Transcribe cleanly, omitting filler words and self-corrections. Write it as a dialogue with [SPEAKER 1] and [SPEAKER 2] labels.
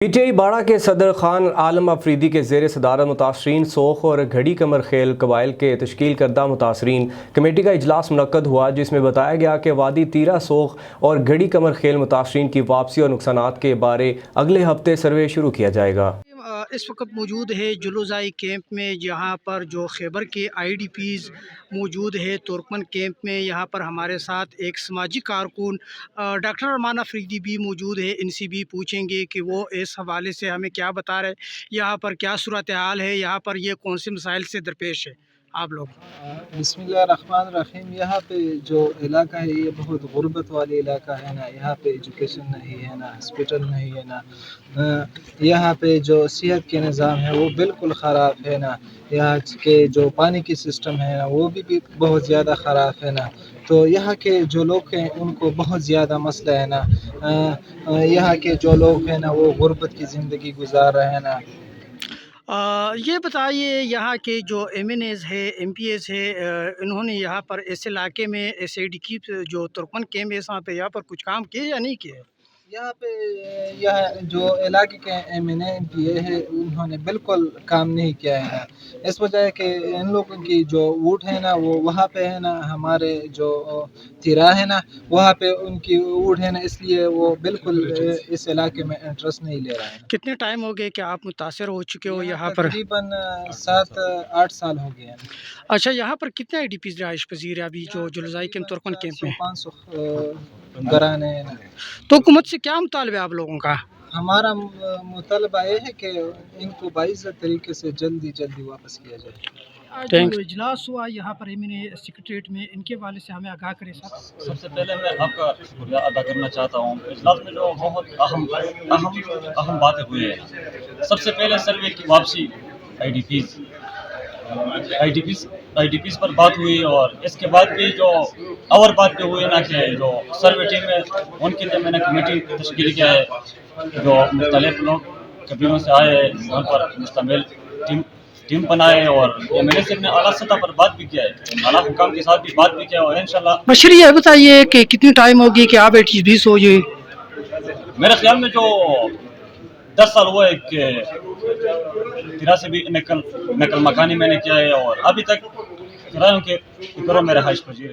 [SPEAKER 1] P T I باڑہ کے صدر خان عالم افریدی کے زیر صدارت متاثرین سوخ اور گھڑی کمر خیل قبائل کے تشکیل کردہ متاثرین کمیٹی کا اجلاس منعقد ہوا، جس میں بتایا گیا کہ وادی تیرہ سوخ اور گھڑی کمر خیل متاثرین کی واپسی اور نقصانات کے بارے اگلے ہفتے سروے شروع کیا جائے گا۔
[SPEAKER 2] اس وقت موجود ہے جلوزائی کیمپ میں، جہاں پر جو خیبر کے آئی ڈی پیز موجود ہے ترکمن کیمپ میں۔ یہاں پر ہمارے ساتھ ایک سماجی کارکن ڈاکٹر ارمان افریدی بھی موجود ہے، ان سے بھی پوچھیں گے کہ وہ اس حوالے سے ہمیں کیا بتا رہے، یہاں پر کیا صورتحال ہے، یہاں پر یہ کون سے مسائل سے درپیش ہے۔ آپ لوگ
[SPEAKER 3] بسم اللہ الرحمن الرحیم۔ یہاں پہ جو علاقہ ہے یہ بہت غربت والی علاقہ ہے نا، یہاں پہ ایجوکیشن نہیں ہے نا، ہاسپٹل نہیں ہے نا، یہاں پہ جو صحت کے نظام ہے وہ بالکل خراب ہے نا، یہاں کے جو پانی کی سسٹم ہے نا وہ بھی بہت زیادہ خراب ہے نا، تو یہاں کے جو لوگ ہیں ان کو بہت زیادہ مسئلہ ہے نا، یہاں کے جو لوگ ہیں نا وہ غربت کی زندگی گزار رہے ہیں نا۔
[SPEAKER 2] یہ بتائیے، یہاں کے جو ایم این ایز ہے، ایم پی ایز ہے، انہوں نے یہاں پر اس علاقے میں ایس اے ڈی کی جو ترکمن کیمپ ہے وہاں پہ یہاں پر کچھ کام کیے یا نہیں کیے؟
[SPEAKER 3] یہاں پہ جو علاقے کے ایم این اے پی اے ہے انہوں نے بالکل کام نہیں کیا ہے نا، اس وجہ ہے کہ ان لوگوں کی جو ووٹ ہے نا وہ وہاں پہ ہے نا، ہمارے جو تیرا ہے نا وہاں پہ ان کی ووٹ ہے نا، اس لیے وہ بالکل اس علاقے میں انٹرسٹ نہیں لے رہا ہے۔
[SPEAKER 2] کتنے ٹائم ہو گئے کہ آپ متاثر ہو چکے ہو یہاں پر؟
[SPEAKER 3] تقریباً 7-8 سال ہو گئے ہیں۔
[SPEAKER 2] اچھا، یہاں پر کتنے آئی ڈی پیز رہائش پذیر ہے ابھی جو جلوزائی کے ترکمن کیمپ میں؟
[SPEAKER 3] 500 گھرانے ہیں نا۔
[SPEAKER 2] تو حکومت سے کیا مطالبہ ہے آپ لوگوں کا؟
[SPEAKER 3] ہمارا مطالبہ یہ ہے کہ ان کو باعزت طریقے سے جلدی واپس کیا جائے۔
[SPEAKER 2] جو اجلاس ہوا یہاں پر ایم این اے سیکریٹریٹ میں، ان کے حوالے سے ہمیں آگاہ کرے صاحب۔
[SPEAKER 4] سب سے پہلے میں آپ کا شکریہ ادا کرنا چاہتا ہوں۔ اجلاس میں جو بہت اہم باتیں ہوئی ہیں، سب سے پہلے سروے کی واپسی، آئی ڈی پیز پر بات ہوئی، اور اس کے بعد بھی جو اور بات بھی ہوئی نا کہ جو سروے ٹیم ہے ان کے لیے میں نے کمیٹی تشکیل کیا ہے، جو مختلف لوگ قبیلوں سے آئے ہیں ان پر مشتمل ٹیم بنائے، اور ایم ایل اے سے نے اعلیٰ سطح پر بات بھی کیا ہے، اعلیٰ حکام کے ساتھ بھی بات بھی کیا ہے، اور انشاءاللہ
[SPEAKER 2] بشیر یہ بتائیے کہ کتنی ٹائم ہوگی کہ آپ ایٹ بیس ہو یہ؟
[SPEAKER 4] میرے خیال میں جو 10 سال ہوا ہے کہ تیرا سے بھی نقل مکانی میں نے کیا ہے، اور ابھی تک کرایوں کے گھروں میں رہائش پذیر ہے۔